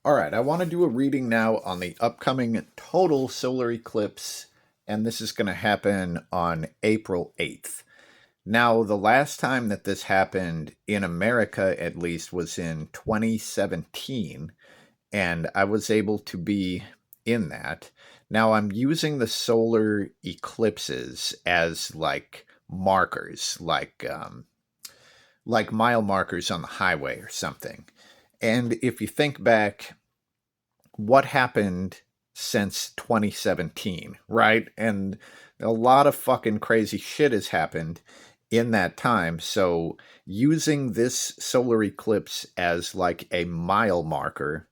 All right, I want to do a reading now on the upcoming total solar eclipse, and this is going to happen on April 8th. Now, the last time that this happened, in America at least, was in 2017, and I was able to be in that. Now, I'm using the solar eclipses as like markers, like mile markers on the highway or something. And if you think back, what happened since 2017, right? And a lot of fucking crazy shit has happened in that time. So, using this solar eclipse as like a mile marker.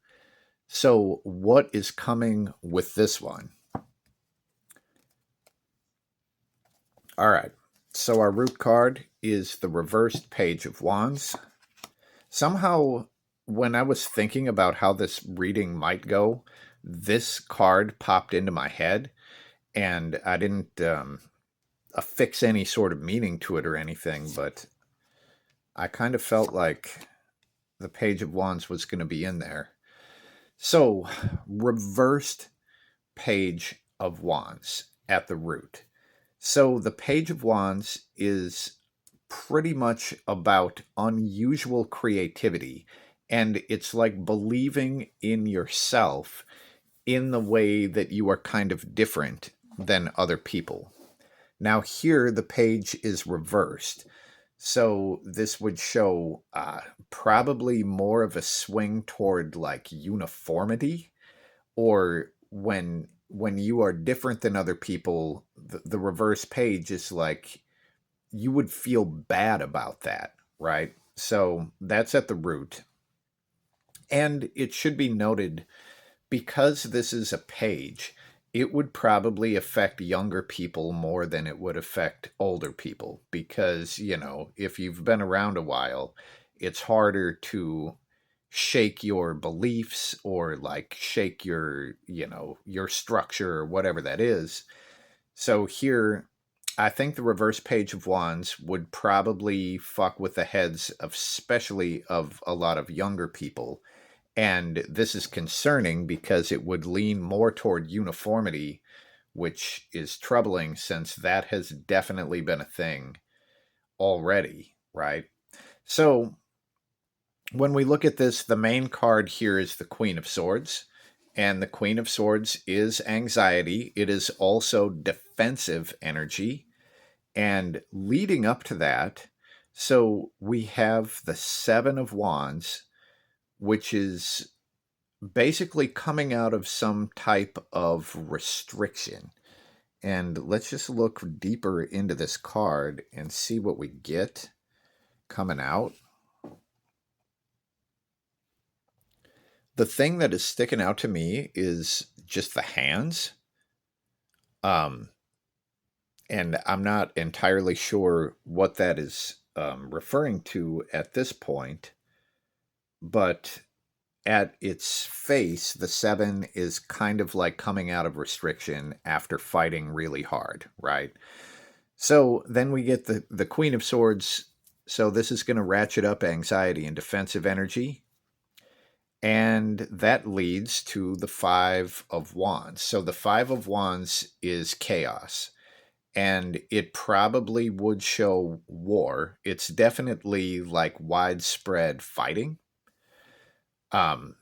So, what is coming with this one? All right. So, our root card is the reversed Page of Wands. Somehow, when I was thinking about how this reading might go, this card popped into my head, and I didn't affix any sort of meaning to it or anything, but I kind of felt like the Page of Wands was going to be in there. So, reversed Page of Wands at the root. So, the Page of Wands is pretty much about unusual creativity, and it's like believing in yourself in the way that you are kind of different than other people. Now, here the page is reversed. So, this would show probably more of a swing toward like uniformity, or when you are different than other people, the reverse page is like you would feel bad about that, right? So, that's at the root. And it should be noted, because this is a page, it would probably affect younger people more than it would affect older people. Because, if you've been around a while, it's harder to shake your beliefs or like shake your structure or whatever that is. So here, I think the reverse Page of Wands would probably fuck with the heads of, especially of a lot of younger people, and this is concerning because it would lean more toward uniformity, which is troubling since that has definitely been a thing already, right? So, when we look at this, the main card here is the Queen of Swords. And the Queen of Swords is anxiety. It is also defensive energy. And leading up to that, so we have the Seven of Wands, which is basically coming out of some type of restriction. And let's just look deeper into this card and see what we get coming out. The thing that is sticking out to me is just the hands. Um, and I'm not entirely sure what that is referring to at this point, but at its face, the seven is kind of like coming out of restriction after fighting really hard, right? So then we get the Queen of Swords. So this is going to ratchet up anxiety and defensive energy. And that leads to the Five of Wands. So the Five of Wands is chaos. And it probably would show war. It's definitely like widespread fighting. Um,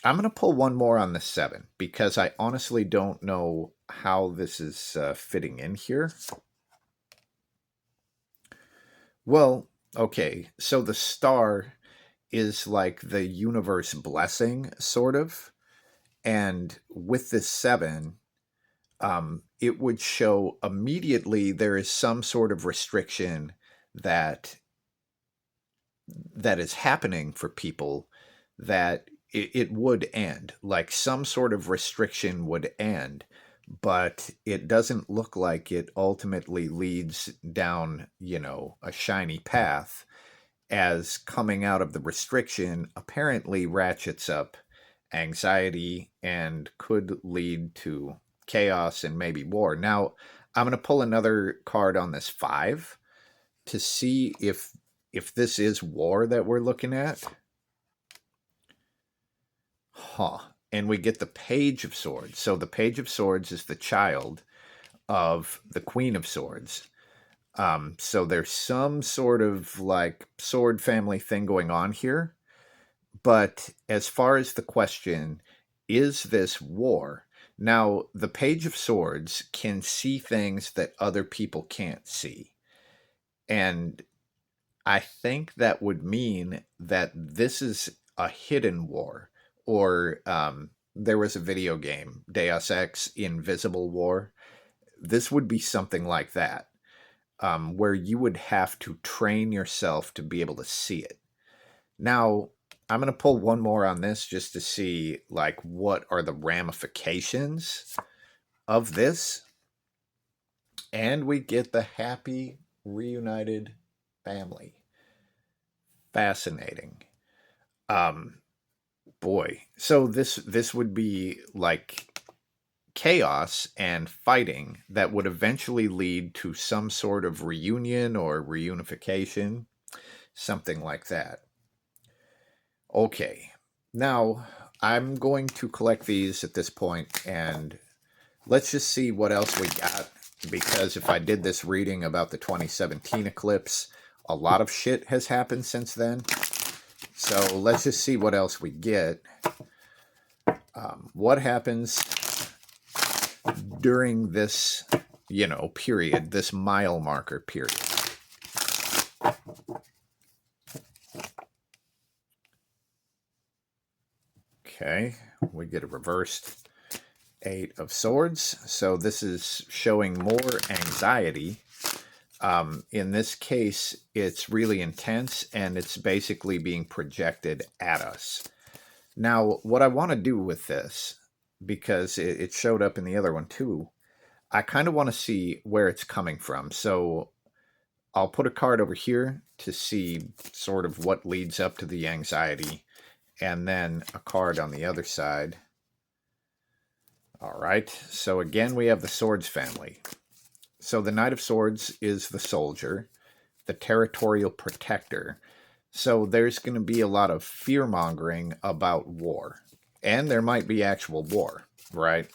I'm going to pull one more on the seven because I honestly don't know how this is fitting in here. Well, okay, so the star is like the universe blessing, sort of. And with this seven, it would show immediately there is some sort of restriction that that is happening for people, that it would end, like some sort of restriction would end, but it doesn't look like it ultimately leads down, a shiny path, as coming out of the restriction apparently ratchets up anxiety and could lead to chaos and maybe war. Now, I'm going to pull another card on this five to see if this is war that we're looking at. Huh. And we get the Page of Swords. So the Page of Swords is the child of the Queen of Swords. So there's some sort of like sword family thing going on here. But as far as the question, is this war? Now, the Page of Swords can see things that other people can't see. And I think that would mean that this is a hidden war. Or there was a video game, Deus Ex Invisible War. This would be something like that, where you would have to train yourself to be able to see it. Now, I'm going to pull one more on this just to see, like, what are the ramifications of this. And we get the happy reunited family. Fascinating. Um, Boy. So this would be like chaos and fighting that would eventually lead to some sort of reunion or reunification, something like that. Okay. Now, I'm going to collect these at this point, and let's just see what else we got, because if I did this reading about the 2017 eclipse, a lot of shit has happened since then. So let's just see what else we get. What happens during this, period, this mile marker period. Okay, we get a reversed Eight of Swords. So this is showing more anxiety. In this case, it's really intense, and it's basically being projected at us. Now, what I want to do with this, because it showed up in the other one too, I kind of want to see where it's coming from. So I'll put a card over here to see sort of what leads up to the anxiety, and then a card on the other side. All right, so again, we have the Swords family. So the Knight of Swords is the soldier, the territorial protector. So there's going to be a lot of fear-mongering about war. And there might be actual war, right?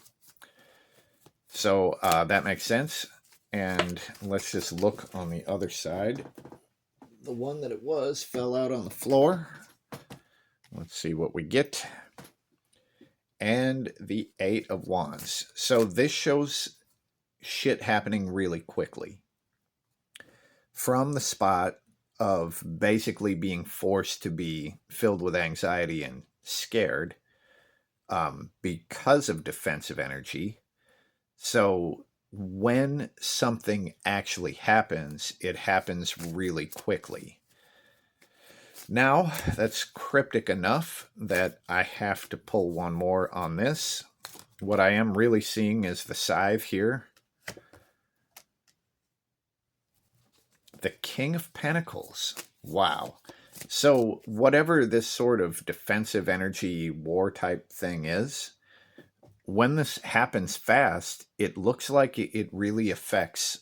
So that makes sense. And let's just look on the other side. The one that it was fell out on the floor. Let's see what we get. And the Eight of Wands. So this shows shit happening really quickly. From the spot of basically being forced to be filled with anxiety and scared because of defensive energy. So when something actually happens, it happens really quickly. Now, that's cryptic enough that I have to pull one more on this. What I am really seeing is the scythe here. The King of Pentacles. Wow. So whatever this sort of defensive energy war type thing is, when this happens fast, it looks like it really affects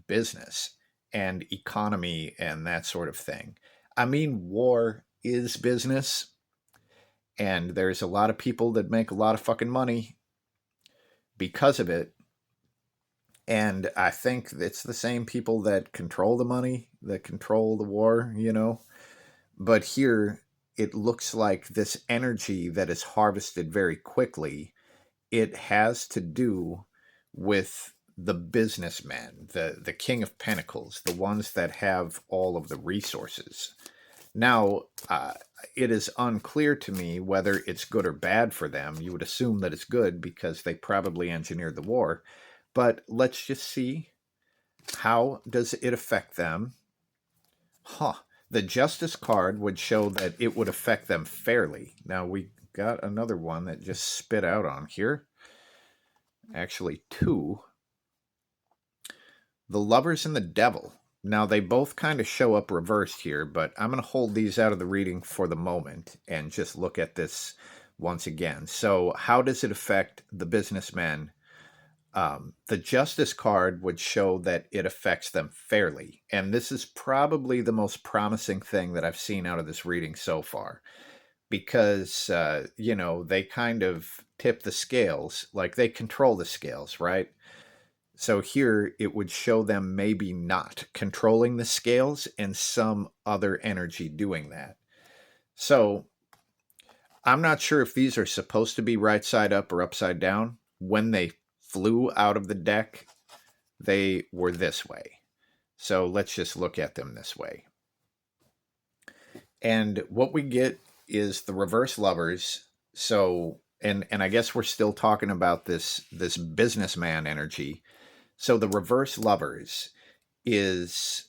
business and economy and that sort of thing. I mean, war is business, and there's a lot of people that make a lot of fucking money because of it. And I think it's the same people that control the money, that control the war, But here, it looks like this energy that is harvested very quickly, it has to do with the businessmen, the King of Pentacles, the ones that have all of the resources. Now, it is unclear to me whether it's good or bad for them. You would assume that it's good because they probably engineered the war. But let's just see, how does it affect them? The Justice card would show that it would affect them fairly. Now, we got another one that just spit out on here. Actually, two. The Lovers and the Devil. Now, they both kind of show up reversed here, but I'm going to hold these out of the reading for the moment and just look at this once again. So, how does it affect the businessmen? The Justice card would show that it affects them fairly. And this is probably the most promising thing that I've seen out of this reading so far. because, they kind of tip the scales, like they control the scales, right? So here it would show them maybe not controlling the scales and some other energy doing that. So I'm not sure if these are supposed to be right side up or upside down. When they flew out of the deck, they were this way. So let's just look at them this way. And what we get is the reverse lovers. So and I guess we're still talking about this businessman energy. So the reverse lovers is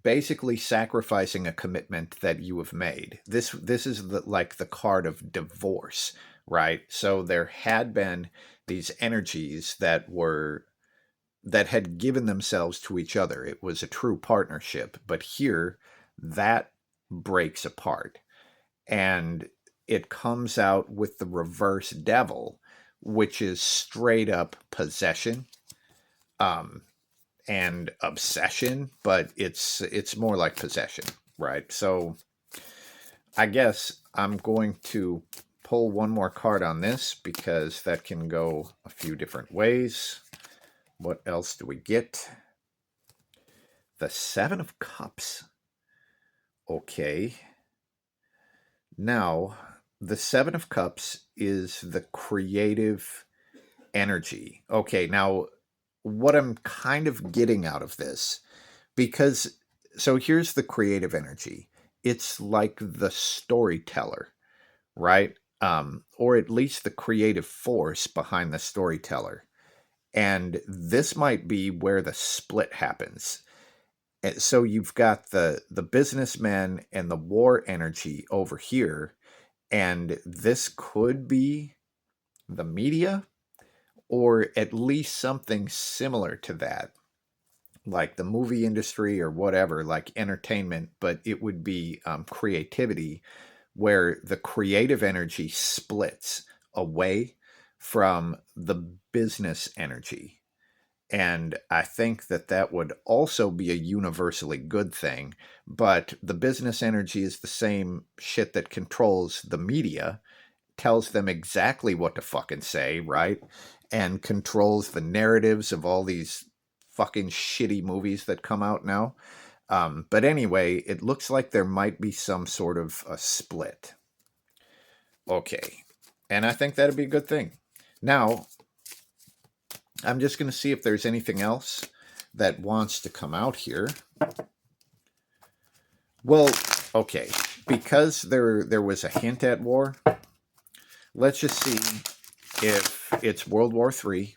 basically sacrificing a commitment that you have made. This is like the card of divorce, right? So there had been these energies that had given themselves to each other. It was a true partnership, but here that breaks apart, and it comes out with the reverse devil, which is straight up possession. Um, and obsession, but it's more like possession, right? So I guess I'm going to pull one more card on this because that can go a few different ways. What else do we get? The Seven of Cups. Okay. Now, the Seven of Cups is the creative energy. Okay, now what I'm kind of getting out of this, because so here's the creative energy. It's like the storyteller, right? Or at least the creative force behind the storyteller. And this might be where the split happens. So you've got the businessman and the war energy over here, and this could be the media, or at least something similar to that, like the movie industry or whatever, like entertainment, but it would be creativity, where the creative energy splits away from the business energy. And I think that that would also be a universally good thing. But the business energy is the same shit that controls the media, tells them exactly what to fucking say, right? And controls the narratives of all these fucking shitty movies that come out now. But anyway, it looks like there might be some sort of a split. Okay. And I think that'd be a good thing. Now, I'm just going to see if there's anything else that wants to come out here. Well, okay. Because there was a hint at war, let's just see if it's World War III.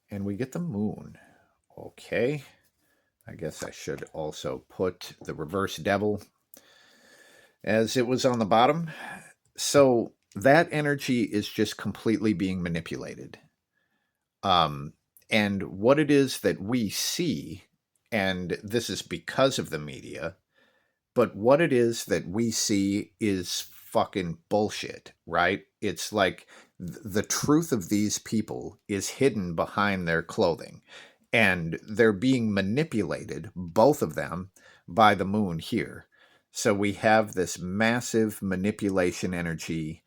And we get the moon. Okay. I guess I should also put the reverse devil as it was on the bottom. So that energy is just completely being manipulated. Um, and what it is that we see, and this is because of the media, but what it is that we see is fucking bullshit, right? It's like the truth of these people is hidden behind their clothing, and they're being manipulated, both of them, by the moon here. So we have this massive manipulation energy,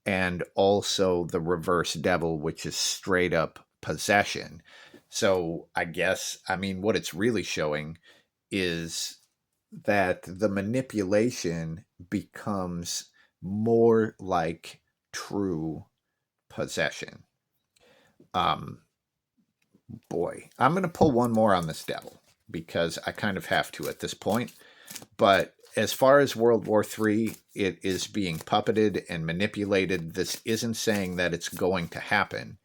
and also the reverse devil, which is straight up possession. So I guess, I mean, what it's really showing is that the manipulation becomes more like true possession. Um, Boy, I'm going to pull one more on this devil because I kind of have to at this point. But as far as World War III, it is being puppeted and manipulated. This isn't saying that it's going to happen,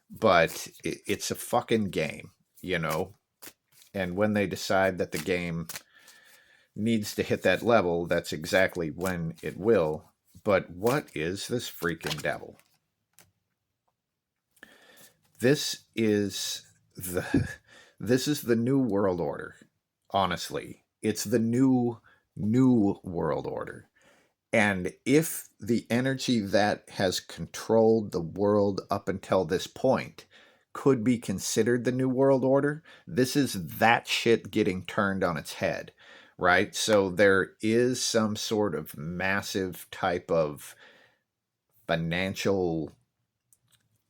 but it's a fucking game, you know? And when they decide that the game needs to hit that level, that's exactly when it will. But what is this freaking devil? This is the this is the new world order. Honestly, it's the new world order. And if the energy that has controlled the world up until this point could be considered the new world order, this is that shit getting turned on its head, right? So there is some sort of massive type of financial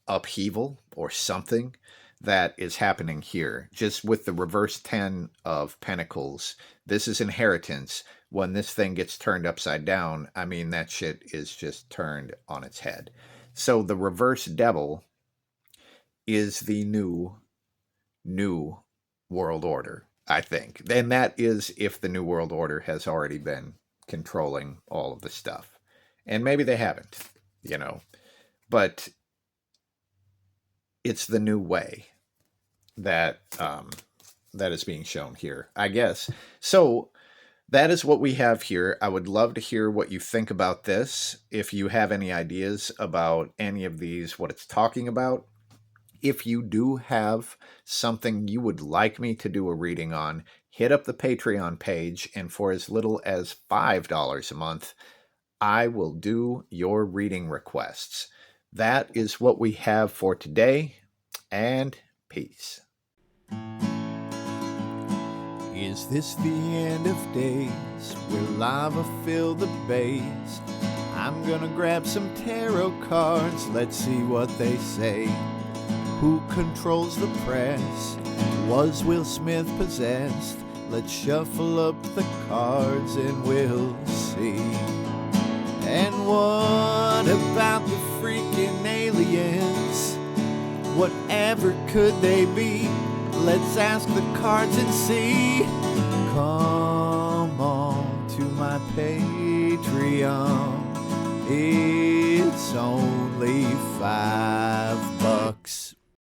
upheaval or something that is happening here. Just with the reverse 10 of Pentacles, this is inheritance. When this thing gets turned upside down, I mean, that shit is just turned on its head. So the reverse devil is the new world order, I think. And that is if the new world order has already been controlling all of the stuff. And maybe they haven't, you know. But it's the new way that that is being shown here, I guess. So that is what we have here. I would love to hear what you think about this. If you have any ideas about any of these, what it's talking about. If you do have something you would like me to do a reading on, hit up the Patreon page, and for as little as $5 a month, I will do your reading requests. That is what we have for today, and peace. Is this the end of days where lava filled the bays? I'm gonna grab some tarot cards, let's see what they say. Who controls the press? Was Will Smith possessed? Let's shuffle up the cards and we'll see. And what about the freaking aliens? Whatever could they be? Let's ask the cards and see. Come on to my Patreon. It's only $5